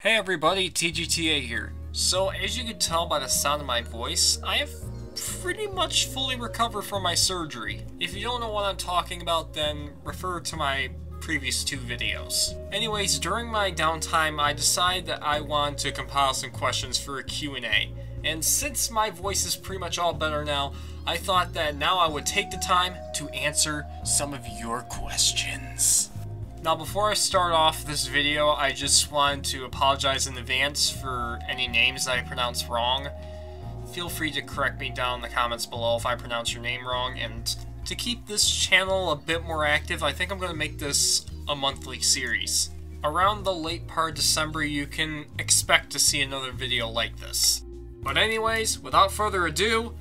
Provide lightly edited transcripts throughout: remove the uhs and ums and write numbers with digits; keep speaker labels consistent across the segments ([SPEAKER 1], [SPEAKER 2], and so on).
[SPEAKER 1] Hey everybody, TGTA here. So as you can tell by the sound of my voice, I have pretty much fully recovered from my surgery. If you don't know what I'm talking about, then refer to my previous two videos. Anyways, during my downtime, I decided that I wanted to compile some questions for a Q&A. And since my voice is pretty much all better now, I thought that now I would take the time to answer some of your questions. Now before I start off this video, I just wanted to apologize in advance for any names that I pronounce wrong. Feel free to correct me down in the comments below if I pronounce your name wrong, and to keep this channel a bit more active, I think I'm going to make this a monthly series. Around the late part of December, you can expect to see another video like this. But anyways, without further ado,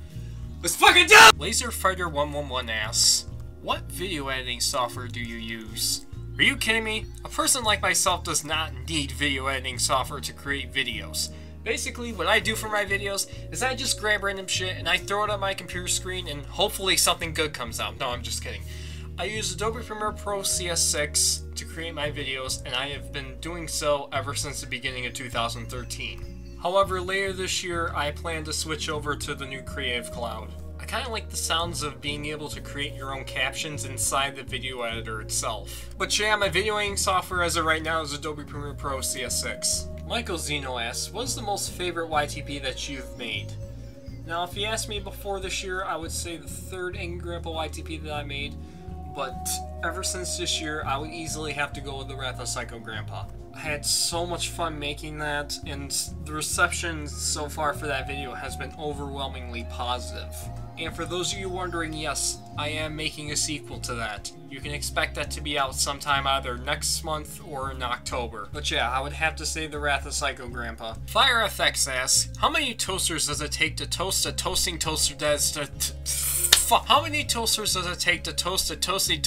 [SPEAKER 1] let's fucking do it! LaserFighter111 asks, what video editing software do you use? Are you kidding me? A person like myself does not need video editing software to create videos. Basically, what I do for my videos is I just grab random shit and I throw it on my computer screen and hopefully something good comes out. No, I'm just kidding. I use Adobe Premiere Pro CS6 to create my videos, and I have been doing so ever since the beginning of 2013. However, later this year, I plan to switch over to the new Creative Cloud. I kind of like the sounds of being able to create your own captions inside the video editor itself. But yeah, my video editing software as of right now is Adobe Premiere Pro CS6. Michael Zeno asks, what is the most favorite YTP that you've made? Now, if you asked me before this year, I would say the third Angry Grandpa YTP that I made, but ever since this year, I would easily have to go with the Wrath of Psycho Grandpa. I had so much fun making that, and the reception so far for that video has been overwhelmingly positive. And for those of you wondering, yes, I am making a sequel to that. You can expect that to be out sometime either next month or in October. But yeah, I would have to say the Wrath of Psycho Grandpa. FireFX asks, how many toasters does it take to toast a toasting toaster that's How many toasters does it take to toast a toasting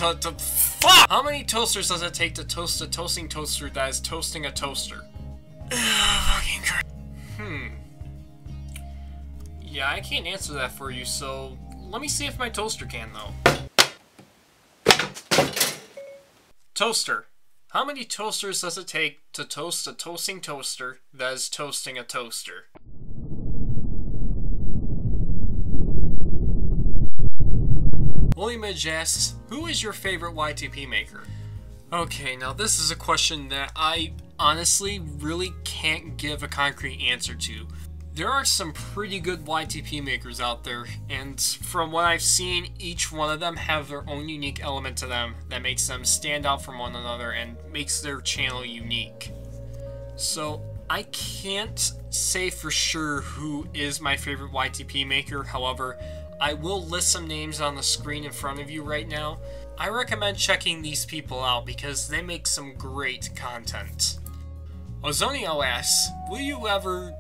[SPEAKER 1] How many toasters does it take to toast a toasting toaster that is toasting a toaster? Yeah, I can't answer that for you, so let me see if my toaster can, though. Toaster. How many toasters does it take to toast a toasting toaster that is toasting a toaster? William Midge asks, who is your favorite YTP maker? Okay, now this is a question that I honestly really can't give a concrete answer to. There are some pretty good YTP makers out there, and from what I've seen, each one of them have their own unique element to them that makes them stand out from one another and makes their channel unique. So I can't say for sure who is my favorite YTP maker, however, I will list some names on the screen in front of you right now. I recommend checking these people out because they make some great content. Ozonio asks, will you ever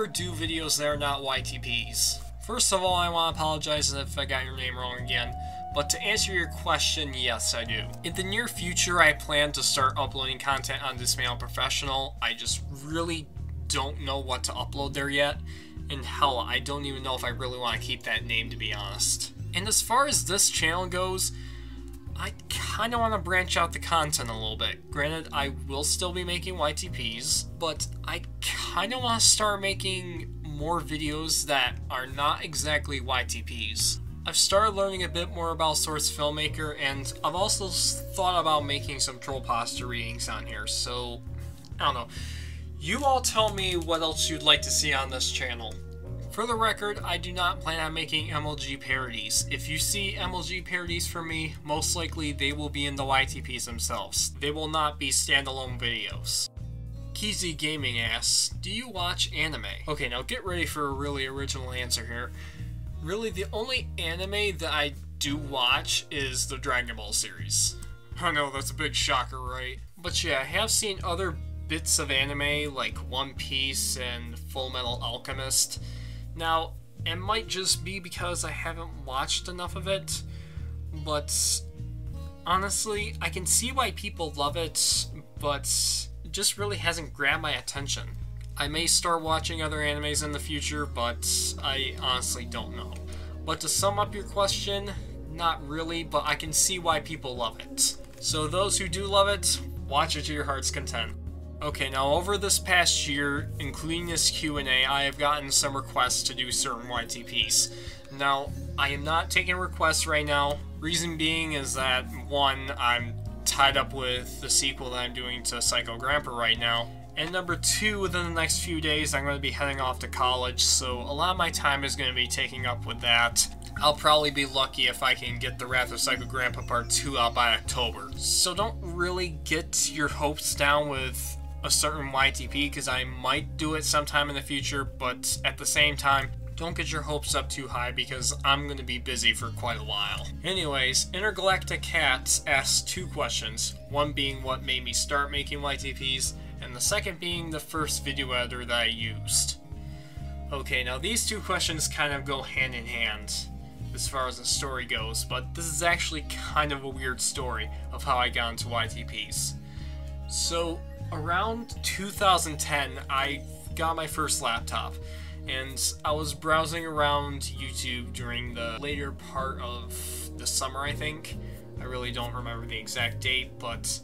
[SPEAKER 1] do videos that are not YTPs? First of all, I want to apologize if I got your name wrong again, but to answer your question, yes, I do. In the near future, I plan to start uploading content on Dismantle Professional. I just really don't know what to upload there yet, and hell, I don't even know if I really want to keep that name, to be honest. And as far as this channel goes, I kind of want to branch out the content a little bit. Granted, I will still be making YTPs, but I kind of want to start making more videos that are not exactly YTPs. I've started learning a bit more about Source Filmmaker, and I've also thought about making some Trollpasta readings on here, so I don't know. You all tell me what else you'd like to see on this channel. For the record, I do not plan on making MLG parodies. If you see MLG parodies from me, most likely they will be in the YTPs themselves. They will not be standalone videos. Keezy Gaming asks, do you watch anime? Okay, now get ready for a really original answer here. Really, the only anime that I do watch is the Dragon Ball series. I know, that's a big shocker, right? But yeah, I have seen other bits of anime like One Piece and Full Metal Alchemist. Now, it might just be because I haven't watched enough of it, but honestly, I can see why people love it, but it just really hasn't grabbed my attention. I may start watching other animes in the future, but I honestly don't know. But to sum up your question, not really, but I can see why people love it. So those who do love it, Watch it to your heart's content. Okay, now over this past year, including this Q&A, I have gotten some requests to do certain YTPs. Now, I am not taking requests right now. Reason being is that, one, I'm tied up with the sequel that I'm doing to Psycho Grandpa right now. And number two, within the next few days, I'm going to be heading off to college, so a lot of my time is going to be taking up with that. I'll probably be lucky if I can get the Wrath of Psycho Grandpa Part 2 out by October. So don't really get your hopes down with a certain YTP, because I might do it sometime in the future, but at the same time, don't get your hopes up too high because I'm going to be busy for quite a while. Anyways, Intergalactic Cat asks two questions, one being what made me start making YTPs, and the second being the first video editor that I used. Okay, now these two questions kind of go hand in hand as far as the story goes, but this is actually kind of a weird story of how I got into YTPs. So, around 2010, I got my first laptop, and I was browsing around YouTube during the later part of the summer, I think. I really don't remember the exact date, but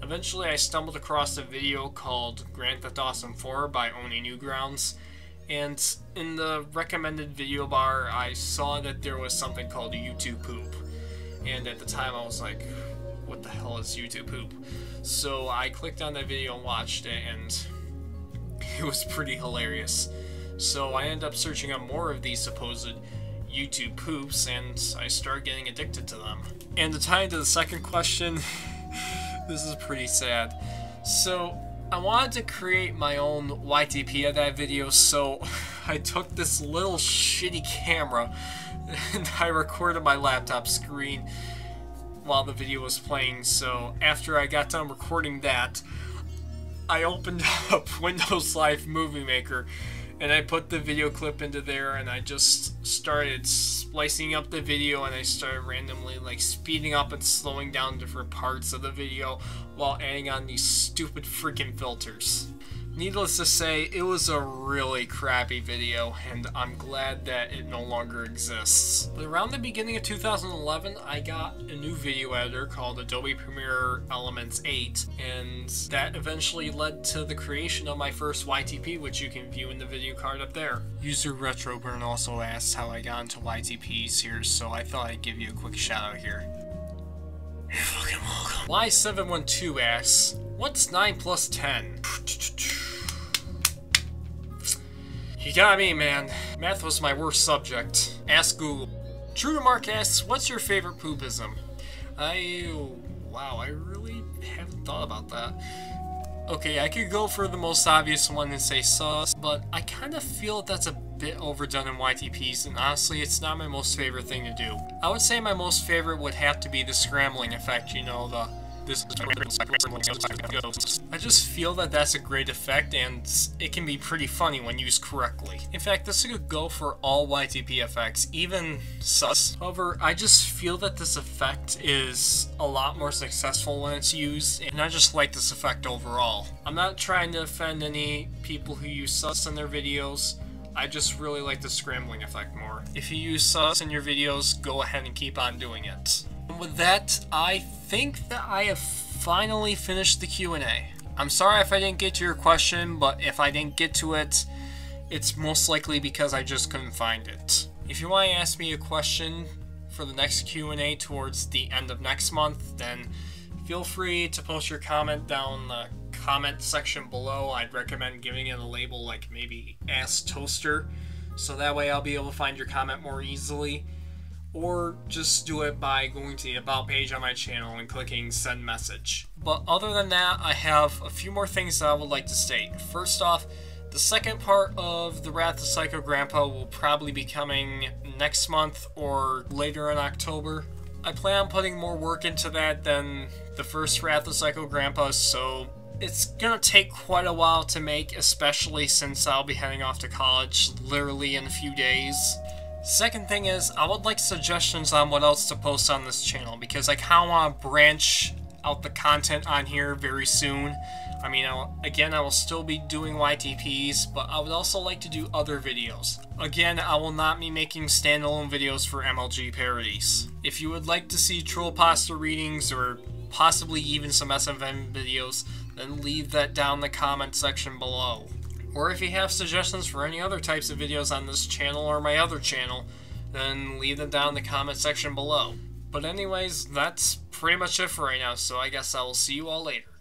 [SPEAKER 1] eventually I stumbled across a video called Grand Theft Auto 4 by Oni Newgrounds, and in the recommended video bar, I saw that there was something called YouTube Poop, and at the time I was like, what the hell is YouTube Poop? So I clicked on that video and watched it, and it was pretty hilarious. So I ended up searching up more of these supposed YouTube poops, and I started getting addicted to them. And to tie into the second question, this is pretty sad. So I wanted to create my own YTP of that video, so I took this little shitty camera and I recorded my laptop screen while the video was playing. So after I got done recording that, I opened up Windows Live Movie Maker and I put the video clip into there, and I just started splicing up the video, and I started randomly like speeding up and slowing down different parts of the video while adding on these stupid freaking filters. Needless to say, it was a really crappy video, and I'm glad that it no longer exists. But around the beginning of 2011, I got a new video editor called Adobe Premiere Elements 8, and that eventually led to the creation of my first YTP, which you can view in the video card up there. User Retroburn also asks how I got into YTPs here, so I thought I'd give you a quick shout out here. You're fucking welcome. Y712 asks, what's 9 plus 10? You got me, man. Math was my worst subject. Ask Google. True to Mark asks, what's your favorite poopism? Wow, I really haven't thought about that. Okay, I could go for the most obvious one and say sus, but I kind of feel that's a bit overdone in YTPs, and honestly, it's not my most favorite thing to do. I would say my most favorite would have to be the scrambling effect, you know, I just feel that that's a great effect, and it can be pretty funny when used correctly. In fact, this could go for all YTP effects, even sus. However, I just feel that this effect is a lot more successful when it's used, and I just like this effect overall. I'm not trying to offend any people who use sus in their videos. I just really like the scrambling effect more. If you use sus in your videos, go ahead and keep on doing it. And with that, I think that I have finally finished the Q&A. I'm sorry if I didn't get to your question, but if I didn't get to it, it's most likely because I just couldn't find it. If you want to ask me a question for the next Q&A towards the end of next month, then feel free to post your comment down the comment section below. I'd recommend giving it a label like maybe Ask Toaster, so that way I'll be able to find your comment more easily. Or just do it by going to the About page on my channel and clicking Send Message. But other than that, I have a few more things that I would like to state. First off, the second part of The Wrath of Psycho Grandpa will probably be coming next month or later in October. I plan on putting more work into that than the first Wrath of Psycho Grandpa, so it's gonna take quite a while to make, especially since I'll be heading off to college literally in a few days. Second thing is, I would like suggestions on what else to post on this channel, because I kind of want to branch out the content on here very soon. I mean, I will still be doing YTPs, but I would also like to do other videos. Again, I will not be making standalone videos for MLG parodies. If you would like to see Trollpasta readings or possibly even some SFM videos, then leave that down in the comment section below. Or if you have suggestions for any other types of videos on this channel or my other channel, then leave them down in the comment section below. But anyways, that's pretty much it for right now, so I guess I will see you all later.